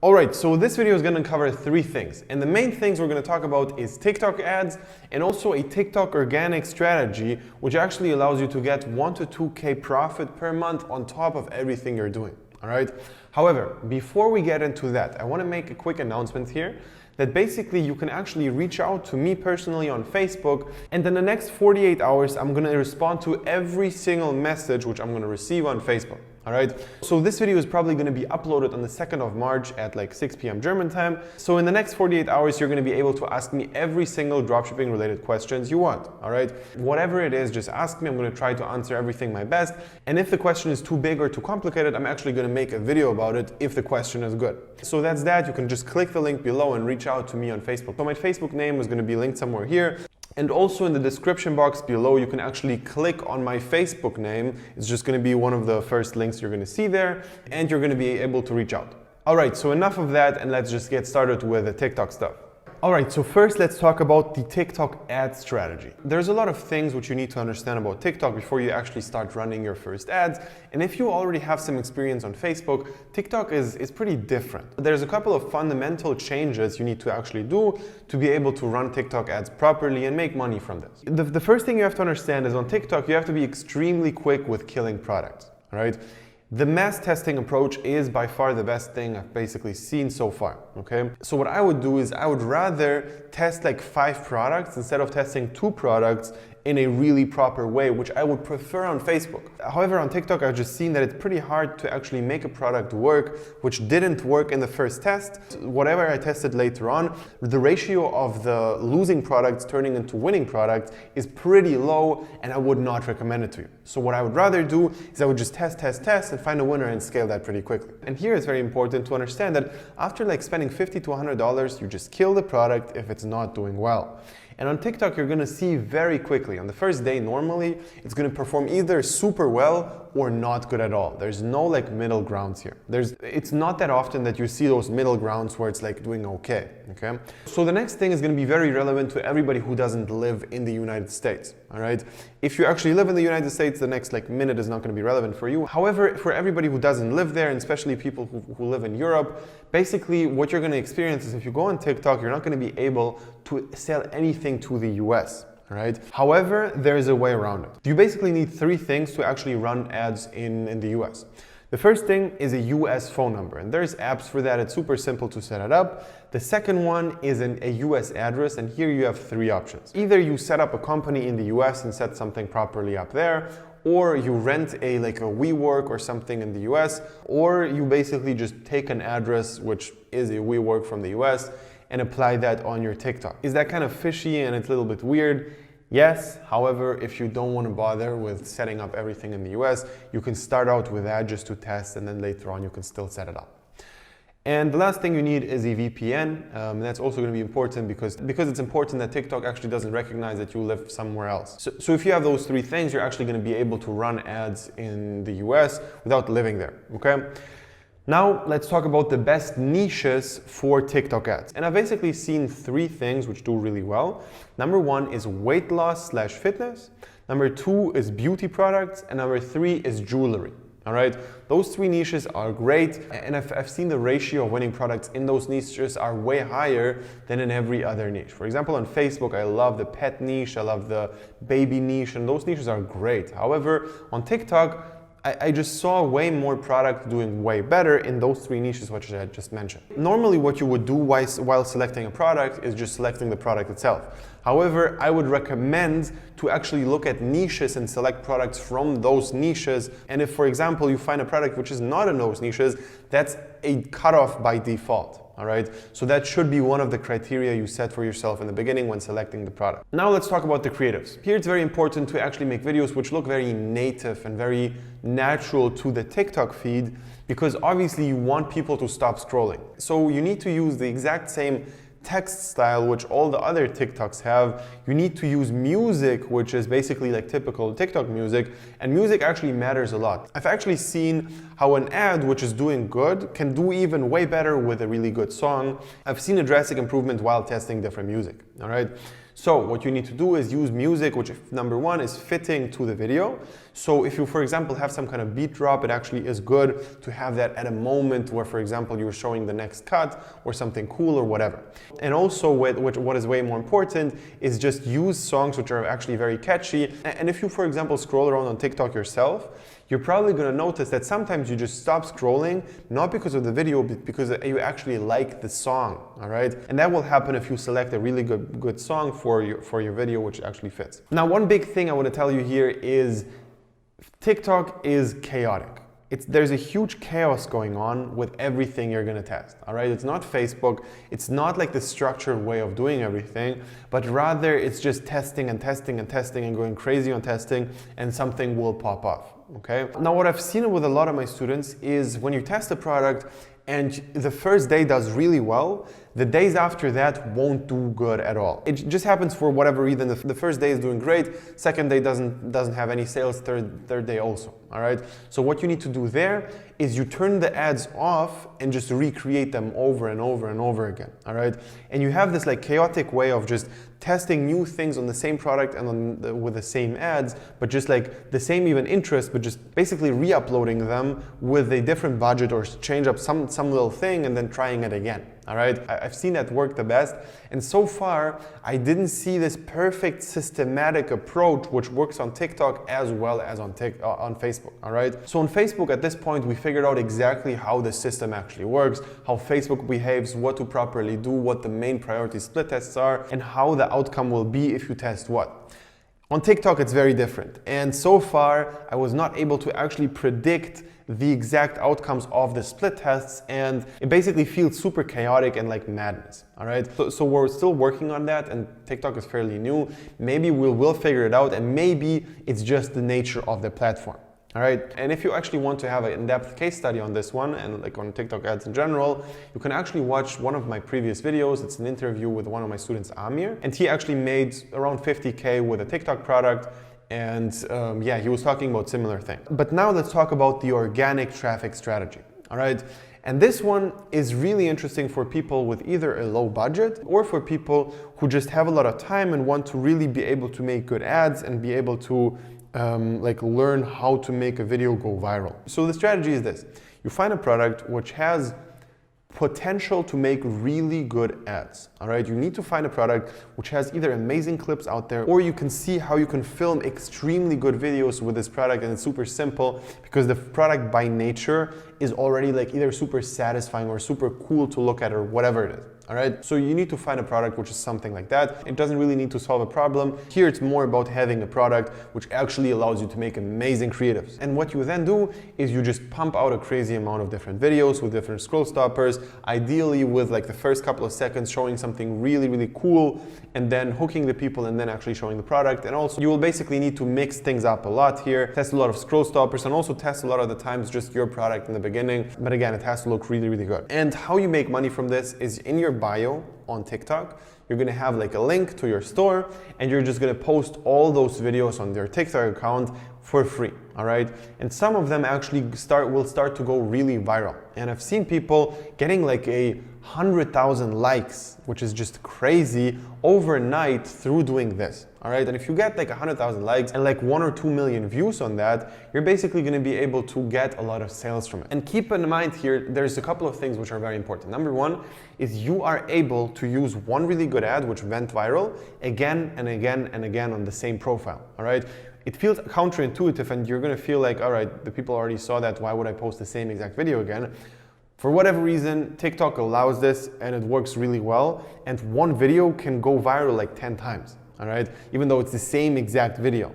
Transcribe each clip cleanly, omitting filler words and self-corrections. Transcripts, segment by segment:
Alright, so this video is going to cover three things. And the main things we're going to talk about is TikTok ads and also a TikTok organic strategy, which actually allows you to get 1 to 2K profit per month on top of everything you're doing. Alright? However, before we get into that, I want to make a quick announcement here that basically you can actually reach out to me personally on Facebook, and in the next 48 hours, I'm going to respond to every single message which I'm going to receive on Facebook. Alright, so this video is probably going to be uploaded on the 2nd of March at like 6 p.m. German time. So in the next 48 hours, you're going to be able to ask me every single dropshipping related questions you want. Alright, whatever it is, just ask me. I'm going to try to answer everything my best. And if the question is too big or too complicated, I'm actually going to make a video about it if the question is good. So that's that. You can just click the link below and reach out to me on Facebook. So my Facebook name is going to be linked somewhere here. And also in the description box below, you can actually click on my Facebook name. It's just going to be one of the first links you're going to see there, and you're going to be able to reach out. All right, so enough of that, and let's just get started with the TikTok stuff. All right, so first let's talk about the TikTok ad strategy. There's a lot of things which you need to understand about TikTok before you actually start running your first ads. And if you already have some experience on Facebook, TikTok is pretty different. There's a couple of fundamental changes you need to actually do to be able to run TikTok ads properly and make money from this. The first thing you have to understand is on TikTok, you have to be extremely quick with killing products, all right? The mass testing approach is by far the best thing I've basically seen so far, okay? So what I would do is I would rather test like 5 products instead of testing 2 products in a really proper way, which I would prefer on Facebook. However, on TikTok, I've just seen that it's pretty hard to actually make a product work, which didn't work in the first test. Whatever I tested later on, the ratio of the losing products turning into winning products is pretty low, and I would not recommend it to you. So what I would rather do is I would just test, and find a winner and scale that pretty quickly. And here it's very important to understand that after like spending $50 to $100, you just kill the product if it's not doing well. And on TikTok, you're going to see very quickly, on the first day normally, it's going to perform either super well or not good at all. There's no like middle grounds here. It's not that often that you see those middle grounds where it's like doing okay. So the next thing is going to be very relevant to everybody who doesn't live in the United States, all right? If you actually live in the United States, the next like minute is not going to be relevant for you. However, for everybody who doesn't live there, and especially people who live in Europe, basically what you're going to experience is if you go on TikTok, you're not going to be able to sell anything to the US. Right? However, there is a way around it. You basically need 3 things to actually run ads in the US. The first thing is a US phone number, and there's apps for that. It's super simple to set it up. The second one is a US address, and here you have 3 options. Either you set up a company in the US and set something properly up there, or you rent a WeWork or something in the US, or you basically just take an address which is a WeWork from the US and apply that on your TikTok. Is that kind of fishy and it's a little bit weird? Yes. However, if you don't want to bother with setting up everything in the US, you can start out with that just to test, and then later on you can still set it up. And the last thing you need is a VPN. That's also going to be important because it's important that TikTok actually doesn't recognize that you live somewhere else. So if you have those 3 things, you're actually going to be able to run ads in the US without living there, okay? Now let's talk about the best niches for TikTok ads. And I've basically seen 3 things which do really well. Number 1 is weight loss / fitness. Number 2 is beauty products. And number 3 is jewelry. All right, those 3 niches are great, and I've seen the ratio of winning products in those niches are way higher than in every other niche. For example, on Facebook, I love the pet niche, I love the baby niche, and those niches are great. However, on TikTok, I just saw way more product doing way better in those 3 niches which I just mentioned. Normally what you would do while selecting a product is just selecting the product itself. However, I would recommend to actually look at niches and select products from those niches. And if, for example, you find a product which is not in those niches, that's a cutoff by default. All right, so that should be one of the criteria you set for yourself in the beginning when selecting the product. Now let's talk about the creatives. Here it's very important to actually make videos which look very native and very natural to the TikTok feed, because obviously you want people to stop scrolling. So you need to use the exact same text style which all the other TikToks have. You need to use music, which is basically like typical TikTok music, and music actually matters a lot. I've actually seen how an ad which is doing good can do even way better with a really good song. I've seen a drastic improvement while testing different music, all right? So what you need to do is use music which, number 1, is fitting to the video. So if you, for example, have some kind of beat drop, it actually is good to have that at a moment where, for example, you're showing the next cut or something cool or whatever. And also what is way more important is just use songs which are actually very catchy. And if you, for example, scroll around on TikTok yourself, you're probably going to notice that sometimes you just stop scrolling, not because of the video, but because you actually like the song, all right? And that will happen if you select a really good song for your video, which actually fits. Now, one big thing I want to tell you here is TikTok is chaotic. There's a huge chaos going on with everything you're going to test, all right? It's not Facebook. It's not like the structured way of doing everything, but rather it's just testing and testing and testing and going crazy on testing, and something will pop off, okay? Now, what I've seen with a lot of my students is when you test a product and the first day does really well, the days after that won't do good at all. It just happens for whatever reason. The first day is doing great, second day doesn't have any sales, third day also, all right? So what you need to do there is you turn the ads off and just recreate them over and over and over again, all right? And you have this like chaotic way of just testing new things on the same product and with the same ads, but just like the same even interest, but just basically re-uploading them with a different budget or change up some little thing and then trying it again. All right, I've seen that work the best, and so far I didn't see this perfect systematic approach which works on TikTok as well as on Facebook. All right, so on Facebook at this point we figured out exactly how the system actually works, how Facebook behaves, what to properly do, what the main priority split tests are, and how the outcome will be if you test what. On TikTok it's very different, and so far I was not able to actually predict the exact outcomes of the split tests, and it basically feels super chaotic and like madness, all right? So we're still working on that, and TikTok is fairly new. Maybe we'll figure it out, and maybe it's just the nature of the platform, all right? And if you actually want to have an in-depth case study on this one, and like on TikTok ads in general, you can actually watch one of my previous videos. It's an interview with one of my students, Amir, and he actually made around 50K with a TikTok product. And yeah, he was talking about similar things. But now let's talk about the organic traffic strategy, all right? And this one is really interesting for people with either a low budget or for people who just have a lot of time and want to really be able to make good ads and be able to like learn how to make a video go viral. So the strategy is this: you find a product which has potential to make really good ads, all right? You need to find a product which has either amazing clips out there, or you can see how you can film extremely good videos with this product, and it's super simple because the product by nature is already like either super satisfying or super cool to look at or whatever it is. All right, so you need to find a product which is something like that. It doesn't really need to solve a problem. Here it's more about having a product which actually allows you to make amazing creatives. And what you then do is you just pump out a crazy amount of different videos with different scroll stoppers, ideally with like the first couple of seconds showing something really, really cool, and then hooking the people and then actually showing the product. And also you will basically need to mix things up a lot here, test a lot of scroll stoppers, and also test a lot of the times just your product in the beginning. But again, it has to look really, really good. And how you make money from this is in your bio on TikTok. You're gonna have like a link to your store, and you're just gonna post all those videos on your TikTok account for free, all right? And some of them actually will start to go really viral. And I've seen people getting like 100,000 likes, which is just crazy, overnight through doing this, all right? And if you get like 100,000 likes and like 1 or 2 million views on that, you're basically gonna be able to get a lot of sales from it. And keep in mind here, there's a couple of things which are very important. Number one is you are able to use one really good ad which went viral again and again and again on the same profile, all right? It feels counterintuitive, and you're gonna feel like, all right, the people already saw that, why would I post the same exact video again? For whatever reason, TikTok allows this, and it works really well, and one video can go viral like 10 times, all right? Even though it's the same exact video.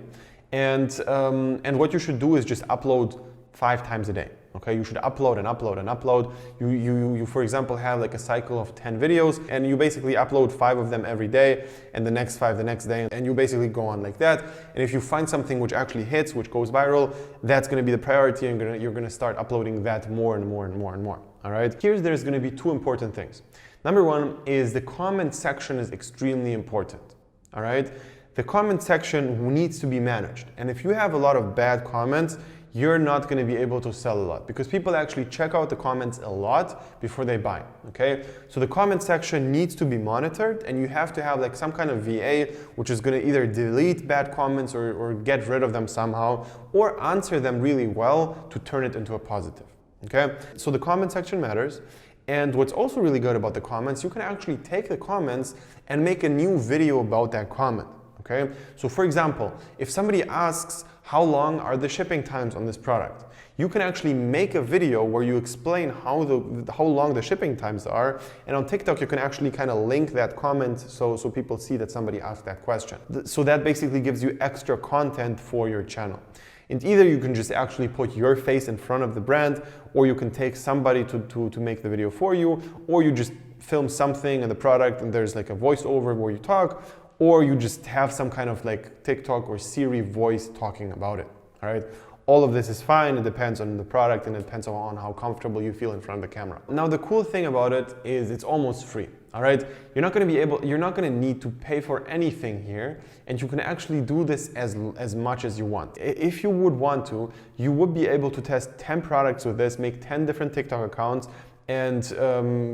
And what you should do is just upload 5 times a day. Okay, you should upload and upload and upload. You for example, have like a cycle of 10 videos, and you basically upload 5 of them every day, and the next 5 the next day, and you basically go on like that. And if you find something which actually hits, which goes viral, that's gonna be the priority, and you're gonna start uploading that more and more and more and more. All right, there's gonna be 2 important things. Number one is the comment section is extremely important. All right, the comment section needs to be managed, and if you have a lot of bad comments, you're not going to be able to sell a lot, because people actually check out the comments a lot before they buy. Okay, so the comment section needs to be monitored, and you have to have like some kind of VA which is going to either delete bad comments or get rid of them somehow, or answer them really well to turn it into a positive. Okay, so the comment section matters. And what's also really good about the comments, you can actually take the comments and make a new video about that comment. Okay, so for example, if somebody asks how long are the shipping times on this product, you can actually make a video where you explain how long the shipping times are, and on TikTok you can actually kind of link that comment so people see that somebody asked that question. So that basically gives you extra content for your channel. And either you can just actually put your face in front of the brand, or you can take somebody to make the video for you, or you just film something in the product and there's like a voiceover where you talk, or you just have some kind of like TikTok or Siri voice talking about it. All right. All of this is fine. It depends on the product and it depends on how comfortable you feel in front of the camera. Now, the cool thing about it is it's almost free. All right, you're not going to need to pay for anything here, and you can actually do this as much as you want. If you would want to, you would be able to test 10 products with this, make 10 different TikTok accounts, and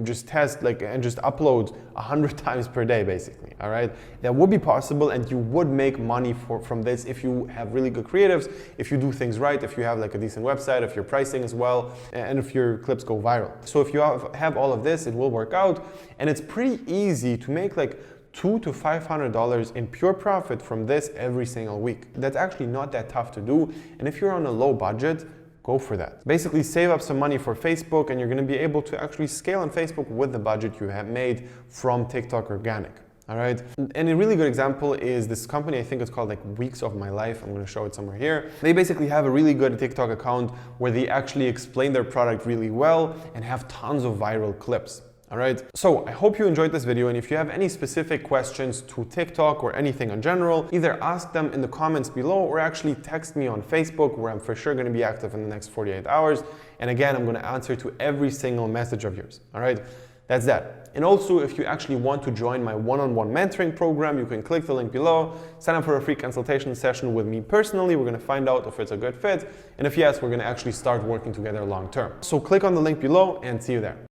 just test and just upload 100 times per day, basically. All right, that would be possible, and you would make money from this if you have really good creatives, if you do things right, if you have like a decent website, if your pricing is well, and if your clips go viral. So if you have all of this, it will work out, and it's pretty easy to make like $200 to $500 in pure profit from this every single week. That's actually not that tough to do, and if you're on a low budget, go for that. Basically, save up some money for Facebook, and you're going to be able to actually scale on Facebook with the budget you have made from TikTok organic. All right. And a really good example is this company, I think it's called like Weeks of My Life. I'm going to show it somewhere here. They basically have a really good TikTok account where they actually explain their product really well and have tons of viral clips. All right, so I hope you enjoyed this video, and if you have any specific questions to TikTok or anything in general, either ask them in the comments below or actually text me on Facebook, where I'm for sure going to be active in the next 48 hours. And again, I'm going to answer to every single message of yours. All right, that's that. And also, if you actually want to join my one-on-one mentoring program, you can click the link below, sign up for a free consultation session with me personally. We're going to find out if it's a good fit, and if yes, we're going to actually start working together long term. So click on the link below and see you there.